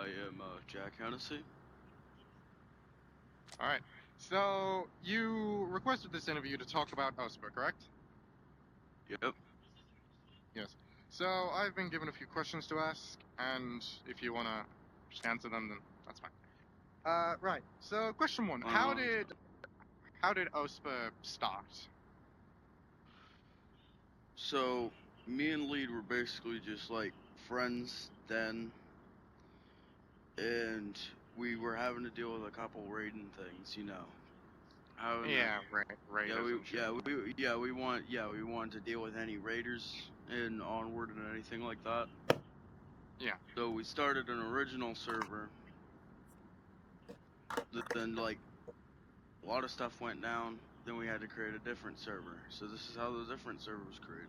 am Jack Hennessy. Alright. So, you requested this interview to talk about OSPA, correct? Yep. Yes. So, I've been given a few questions to ask, and if you wanna just answer them, then that's fine. Right. So, question one. How did OSPA start? So, me and Lead were basically just like friends then, and we were having to deal with a couple raiding things, you know. Yeah, raiders and shit. We wanted to deal with any raiders in Onward and anything like that. Yeah. So we started an original server. Then like a lot of stuff went down. Then we had to create a different server. So this is how the different server was created.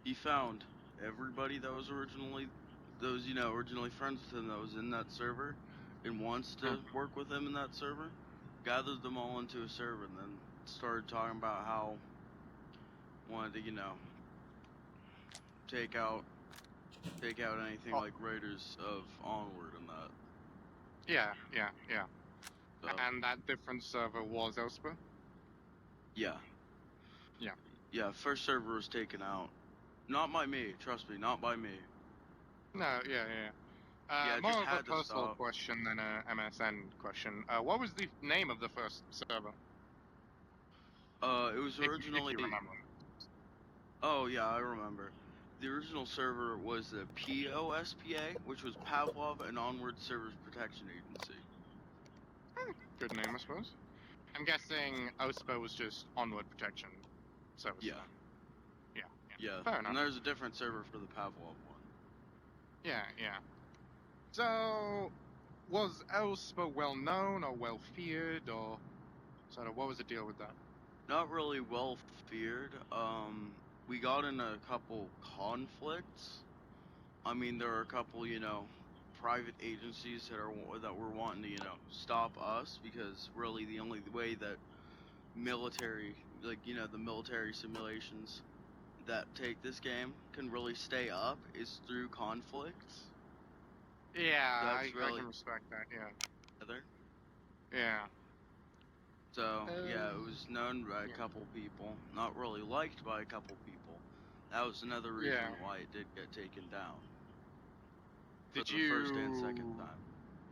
He found everybody that was originally friends with him that was in that server and wants to work with him in that server, gathered them all into a server, and then started talking about how wanted to, take out anything like Raiders of Onward and that. Yeah. So, And that different server was OSPA? yeah. Yeah. Yeah, first server was taken out. Not by me, trust me, not by me. No, yeah. More of a personal question than a MSN question. What was the name of the first server? It was originally... If you remember. Oh, yeah, I remember. The original server was the OSPA, which was Pavlov and Onward Servers Protection Agency. Good name, I suppose. I'm guessing OSPA was just Onward Protection Service. Yeah. Yeah. Fair enough. And there's a different server for the Pavlov one. Yeah. So, was OSPA well known or well feared, or sort of what was the deal with that? Not really well feared. We got in a couple conflicts. I mean, there are a couple, private agencies that were wanting to, stop us, because really the only way that military, the military simulations that take this game can really stay up is through conflicts. Yeah, I can respect that, yeah. Yeah. So, yeah, it was known by a couple people, not really liked by a couple people. That was another reason why it did get taken down. For the first and second time.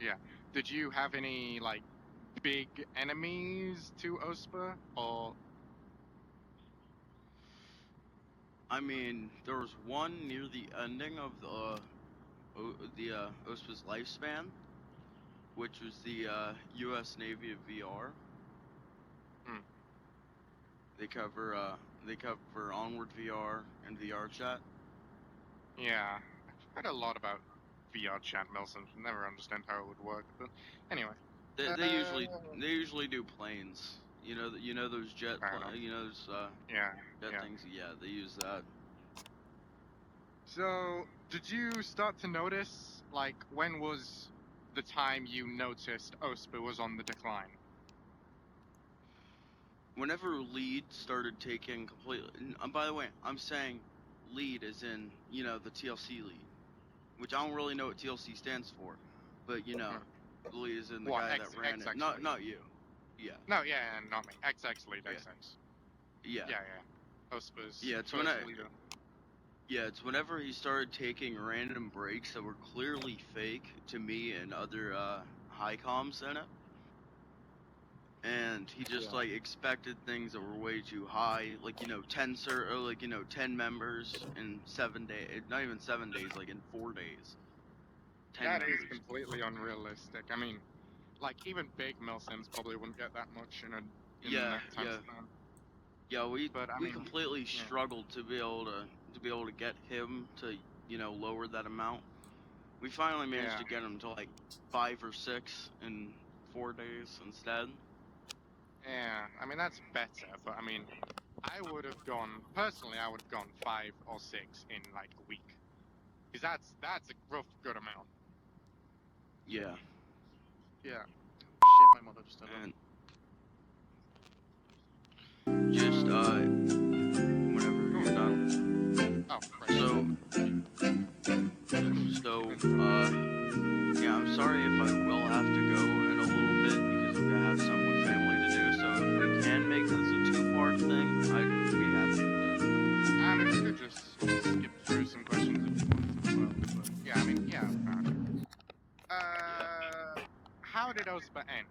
Yeah. Did you have any, like, big enemies to OSPA, or... I mean, there was one near the ending of the OSPA's lifespan, which was the U.S. Navy of VR. They cover Onward VR and VR chat. Yeah, I've heard a lot about VR chat, Milsim. Never understand how it would work, but anyway. They usually do planes. You know those jet those jet things. Yeah, they use that. So, did you start to notice, like, when was the time you noticed OSPA was on the decline? Whenever Lead started taking completely... by the way, I'm saying Lead as in, the TLC Lead. Which I don't really know what TLC stands for. But, the Lead is in the guy that ran it. Not you. Yeah. No, yeah, not me. XX Lead, yeah. XX. Yeah. OSPA's it's leader. Yeah, it's whenever he started taking random breaks that were clearly fake to me and other high comms in it. And he just like expected things that were way too high, like 10 members in 7 days, not even 7 days, like in 4 days. 10 that members. Is completely unrealistic. I mean, like even big Milsims probably wouldn't get that much in that time span. Yeah, we completely struggled to be able to get him to lower that amount. We finally managed to get him to like 5 or 6 in 4 days instead. Yeah, I mean that's better, but I mean, I would have gone 5 or 6 in like a week, because that's a rough good amount. Yeah. Yeah. Shit, my mother just turned on. Just whenever you're done. Oh, right. So Yeah, I'm sorry if I will have to go in a little bit because I have something with family to do. So if we can make this a two-part thing, I'd be happy with that. I mean, we could just skip through some questions if you wanted to as well. But yeah, I mean, yeah. Yeah. How did OSPA end?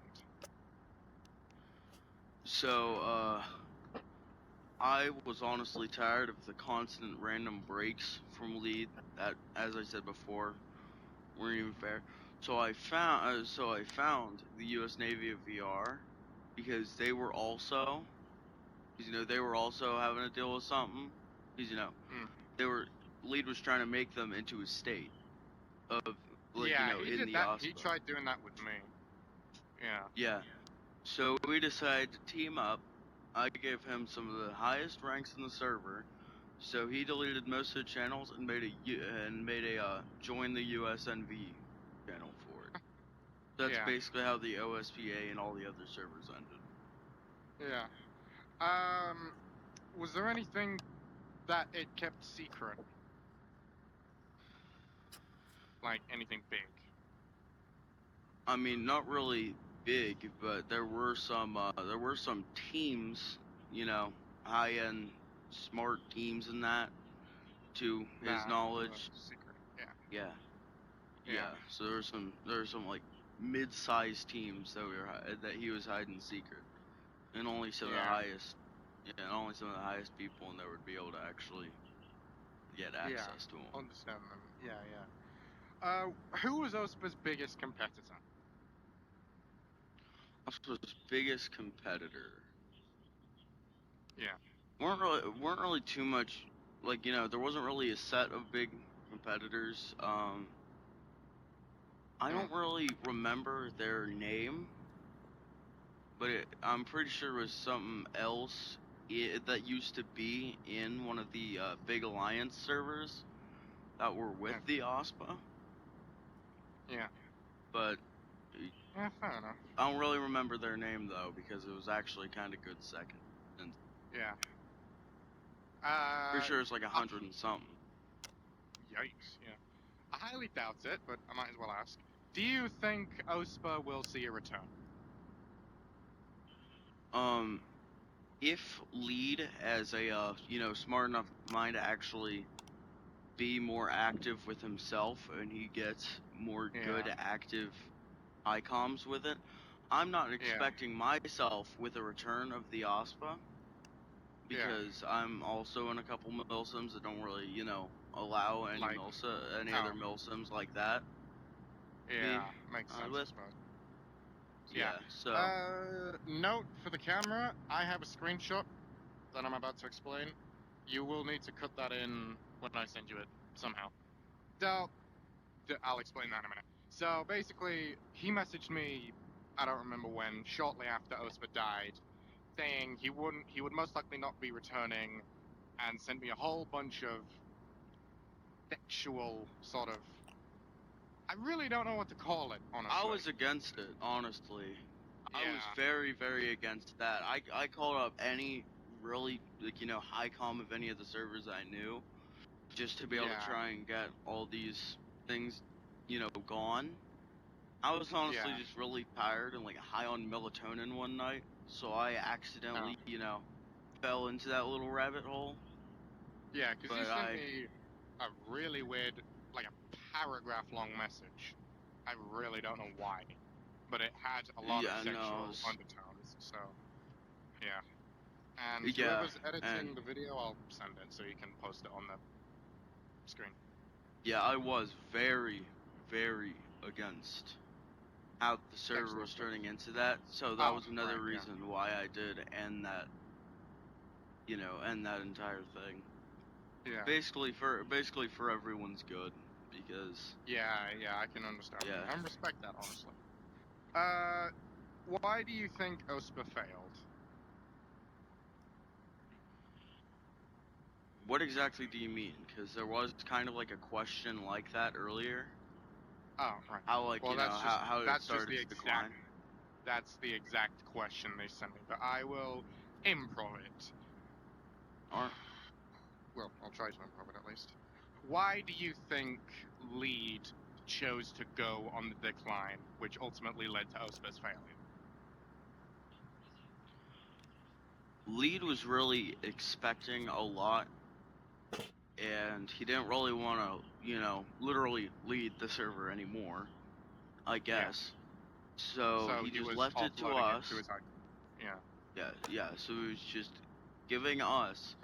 So, I was honestly tired of the constant random breaks from lead that, as I said before, weren't even fair. So I found the U.S. Navy of VR because they were also having to deal with something. Because Mm. they were lead was trying to make them into a state of Yeah, he in did the that. He OSPA. tried doing that with me. Yeah. Yeah. So we decided to team up. I gave him some of the highest ranks in the server. So he deleted most of the channels and made a join the USNV channel for it. That's Yeah. basically how the OSPA and all the other servers ended. Yeah. Was there anything that it kept secret? Like anything big? I mean, not really big, but there were some teams, high end smart teams in that to his That were knowledge. secret. Yeah. Yeah. Yeah. So there were some like mid-sized teams that he was hiding secret. And only some of the Yeah. highest, yeah, and only some of the highest people in there would be able to actually get Yeah. access to them. Understand them. Who was OSPA's biggest competitor? Also, his biggest competitor Yeah. weren't really too much there wasn't really a set of big competitors. I Mm. don't really remember their name, but I'm pretty sure it was something else that used to be in one of the big alliance servers that were with Yeah. the OSPA, Yeah. but Yeah. Fair enough. I don't really remember their name though because it was actually kind of good second. And Yeah. pretty sure it's like 100 and something. Yikes. Yeah. I highly doubt it, but I might as well ask. Do you think OSPA will see a return? Um, if lead as a smart enough mind to actually be more active with himself and he gets more Yeah. good active icons with it, I'm not Yeah. expecting myself with a return of the OSPA Yeah. because I'm also in a couple milsims that don't really allow Like. any Oh. other milsims like that be Yeah. Makes sense, I with. suppose. Yeah. Yeah, so Note for the camera, I have a screenshot that I'm about to explain. You will need to cut that in when I send you it somehow. I'll explain that in a minute. So basically, he messaged me, I don't remember when, shortly after OSPA died, saying he would most likely not be returning, and sent me a whole bunch of sexual sort of. I really don't know what to call it, honestly. I was against it, honestly. I was Yeah. very, very against that. I called up any really high com of any of the servers I knew just to be able to Yeah. try and get all these things gone. I was honestly Yeah. just really tired and high on melatonin one night, so I Oh. accidentally fell into that little rabbit hole. Yeah, because you But sent me a really weird, like a paragraph long message. I really don't know why, but it had a lot of yeah, no, sexual undertones, so yeah. And yeah, whoever's and editing the video, I'll send it so you can post it on the screen. yeah, I was very, very against how the server Sexual was stuff. turning into that. So that Oh, was another right, yeah. reason why I did end that entire thing. Yeah. Basically for everyone's good, because Yeah, I can understand yeah. and respect that, honestly. Why do you think OSPA failed? What exactly do you mean? Because there was kind of like a question like that earlier. Oh, right. How Well, how it that's just started the to exact decline? That's the exact question they sent me, but I will improv it. Or Well, I'll try to improv it at least. Why do you think Lead chose to go on the decline, which ultimately led to OSPA's failure? Lead was really expecting a lot, and he didn't really want to, literally lead the server anymore, I guess. So he just was left it to offloading us. to his Yeah. So he was just giving us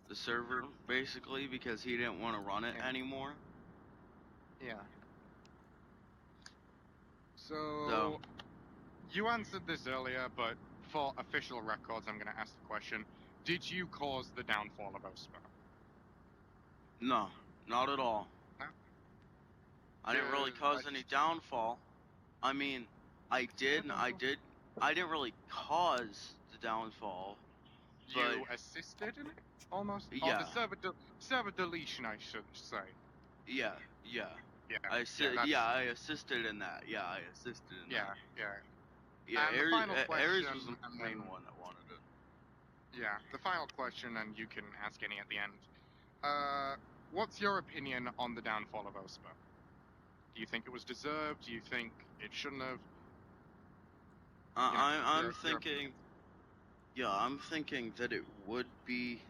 the server, basically, because he didn't want to run it anymore. Yeah. So, you answered this earlier, but for official records, I'm going to ask the question. Did you cause the downfall of OSPA? No, not at all. No? I didn't really cause any downfall. I mean, I didn't really cause the downfall. You assisted in it, almost? Yeah. Or the server deletion, I should say. Yeah. I assisted in that. Yeah, I assisted in that. Yeah, And the final question, Ares was the main one that wanted it. Yeah, the final question, and you can ask any at the end. What's your opinion on the downfall of OSPA? Do you think it was deserved? Do you think it shouldn't have? I'm thinking that it would be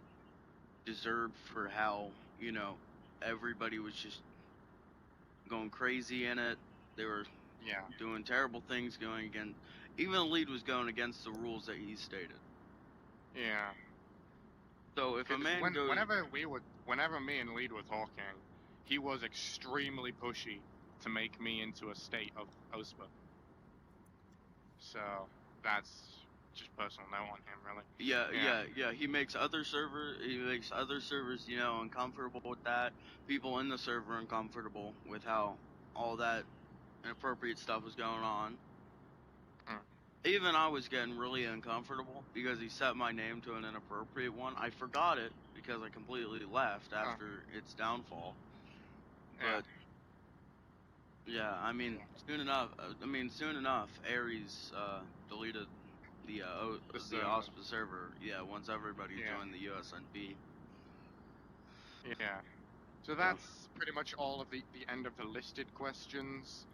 deserved for how, everybody was just going crazy in it. They were doing terrible things, going against, even the lead was going against the rules that he stated. Yeah. So if a man goes, whenever me and Lead were talking, he was extremely pushy to make me into a state of OSPA. So that's just personal note on him, really. Yeah. He makes other servers, uncomfortable with that. People in the server uncomfortable with how all that inappropriate stuff was going on. Even I was getting really uncomfortable because he set my name to an inappropriate one. I forgot it because I completely left after its downfall. But yeah, soon enough, Ares deleted the OSPA server. Yeah, once everybody joined the USNP. Yeah. So that's pretty much all of the end of the listed questions.